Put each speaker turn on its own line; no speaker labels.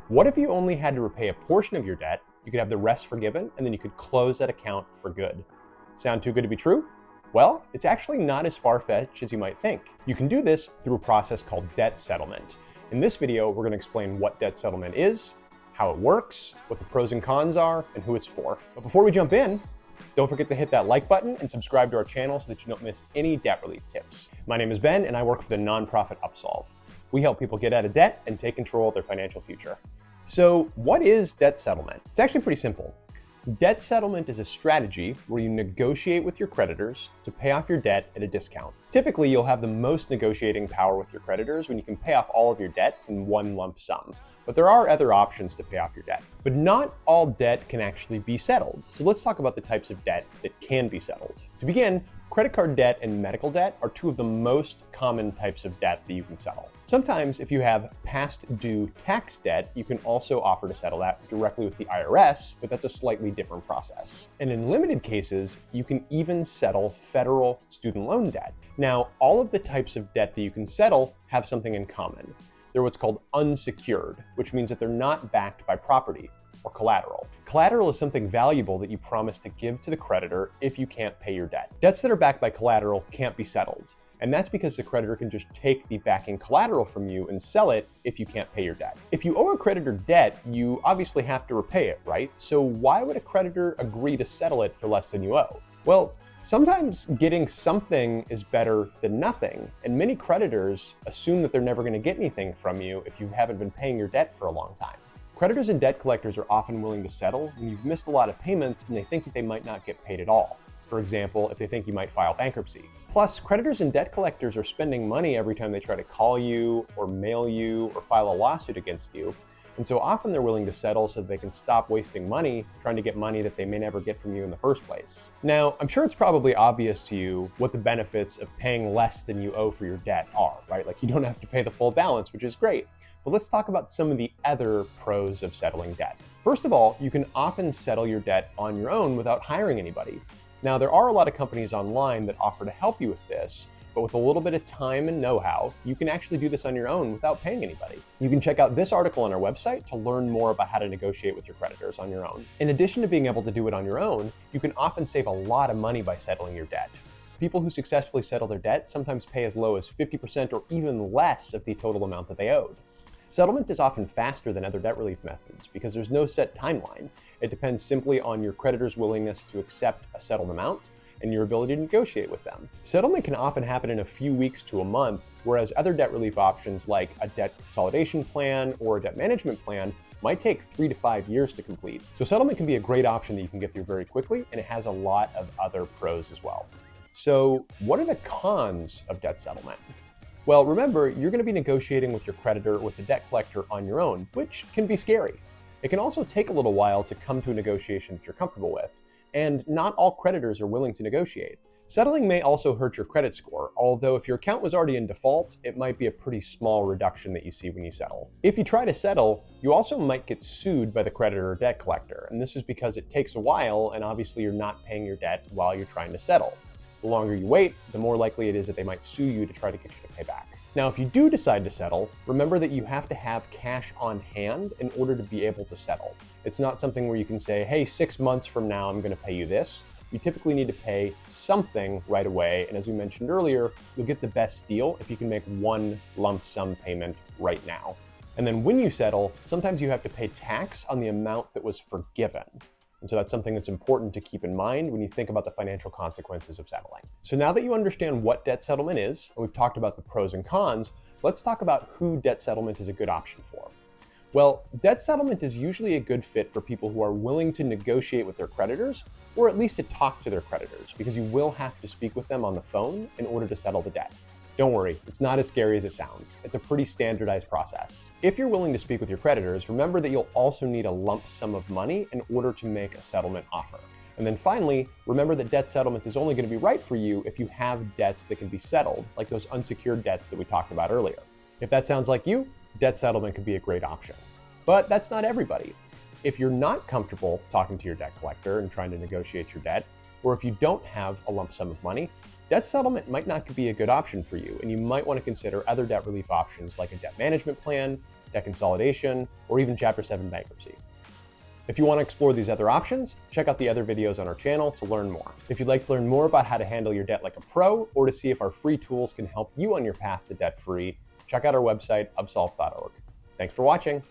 What if you only had to repay a portion of your debt, you could have the rest forgiven, and then you could close that account for good? Sound too good to be true? Well, it's actually not as far-fetched as you might think. You can do this through a process called debt settlement. In this video, we're going to explain what debt settlement is, how it works, what the pros and cons are, and who it's for. But before we jump in, don't forget to hit that like button and subscribe to our channel so that you don't miss any debt relief tips. My name is Ben, and I work for the nonprofit Upsolve. We help people get out of debt and take control of their financial future. So what is debt settlement? It's actually pretty simple. Debt settlement is a strategy where you negotiate with your creditors to pay off your debt at a discount. Typically, you'll have the most negotiating power with your creditors when you can pay off all of your debt in one lump sum. But there are other options to pay off your debt. But not all debt can actually be settled. So let's talk about the types of debt that can be settled. To begin, credit card debt and medical debt are two of the most common types of debt that you can settle. Sometimes if you have past due tax debt, you can also offer to settle that directly with the IRS, but that's a slightly different process. And in limited cases, you can even settle federal student loan debt. Now, all of the types of debt that you can settle have something in common. They're what's called unsecured, which means that they're not backed by property or collateral. Collateral is something valuable that you promise to give to the creditor if you can't pay your debt. Debts that are backed by collateral can't be settled, and that's because the creditor can just take the backing collateral from you and sell it if you can't pay your debt. If you owe a creditor debt, you obviously have to repay it, right? So why would a creditor agree to settle it for less than you owe? Well, sometimes getting something is better than nothing, and many creditors assume that they're never going to get anything from you if you haven't been paying your debt for a long time. Creditors and debt collectors are often willing to settle when you've missed a lot of payments and they think that they might not get paid at all. For example, if they think you might file bankruptcy. Plus, creditors and debt collectors are spending money every time they try to call you or mail you or file a lawsuit against you. And so often they're willing to settle so that they can stop wasting money trying to get money that they may never get from you in the first place. Now, I'm sure it's probably obvious to you what the benefits of paying less than you owe for your debt are, right? Like you don't have to pay the full balance, which is great. But let's talk about some of the other pros of settling debt. First of all, you can often settle your debt on your own without hiring anybody. Now, there are a lot of companies online that offer to help you with this, but with a little bit of time and know-how, you can actually do this on your own without paying anybody. You can check out this article on our website to learn more about how to negotiate with your creditors on your own. In addition to being able to do it on your own, you can often save a lot of money by settling your debt. People who successfully settle their debt sometimes pay as low as 50% or even less of the total amount that they owed. Settlement is often faster than other debt relief methods because there's no set timeline. It depends simply on your creditor's willingness to accept a settled amount and your ability to negotiate with them. Settlement can often happen in a few weeks to a month, whereas other debt relief options like a debt consolidation plan or a debt management plan might take 3 to 5 years to complete. So settlement can be a great option that you can get through very quickly, and it has a lot of other pros as well. So what are the cons of debt settlement? Well, remember, you're going to be negotiating with your creditor or with the debt collector on your own, which can be scary. It can also take a little while to come to a negotiation that you're comfortable with, and not all creditors are willing to negotiate. Settling may also hurt your credit score, although if your account was already in default, it might be a pretty small reduction that you see when you settle. If you try to settle, you also might get sued by the creditor or debt collector, and this is because it takes a while, and obviously you're not paying your debt while you're trying to settle. The longer you wait, the more likely it is that they might sue you to try to get you to pay back. Now, if you do decide to settle, remember that you have to have cash on hand in order to be able to settle. It's not something where you can say, hey, 6 months from now, I'm going to pay you this. You typically need to pay something right away. And as we mentioned earlier, you'll get the best deal if you can make one lump sum payment right now. And then when you settle, sometimes you have to pay tax on the amount that was forgiven. And so that's something that's important to keep in mind when you think about the financial consequences of settling. So now that you understand what debt settlement is, and we've talked about the pros and cons, let's talk about who debt settlement is a good option for. Well, debt settlement is usually a good fit for people who are willing to negotiate with their creditors, or at least to talk to their creditors, because you will have to speak with them on the phone in order to settle the debt. Don't worry, it's not as scary as it sounds. It's a pretty standardized process. If you're willing to speak with your creditors, remember that you'll also need a lump sum of money in order to make a settlement offer. And then finally, remember that debt settlement is only going to be right for you if you have debts that can be settled, like those unsecured debts that we talked about earlier. If that sounds like you, debt settlement could be a great option. But that's not everybody. If you're not comfortable talking to your debt collector and trying to negotiate your debt, or if you don't have a lump sum of money, debt settlement might not be a good option for you, and you might want to consider other debt relief options like a debt management plan, debt consolidation, or even Chapter 7 bankruptcy. If you want to explore these other options, check out the other videos on our channel to learn more. If you'd like to learn more about how to handle your debt like a pro, or to see if our free tools can help you on your path to debt-free, check out our website, upsolve.org. Thanks for watching.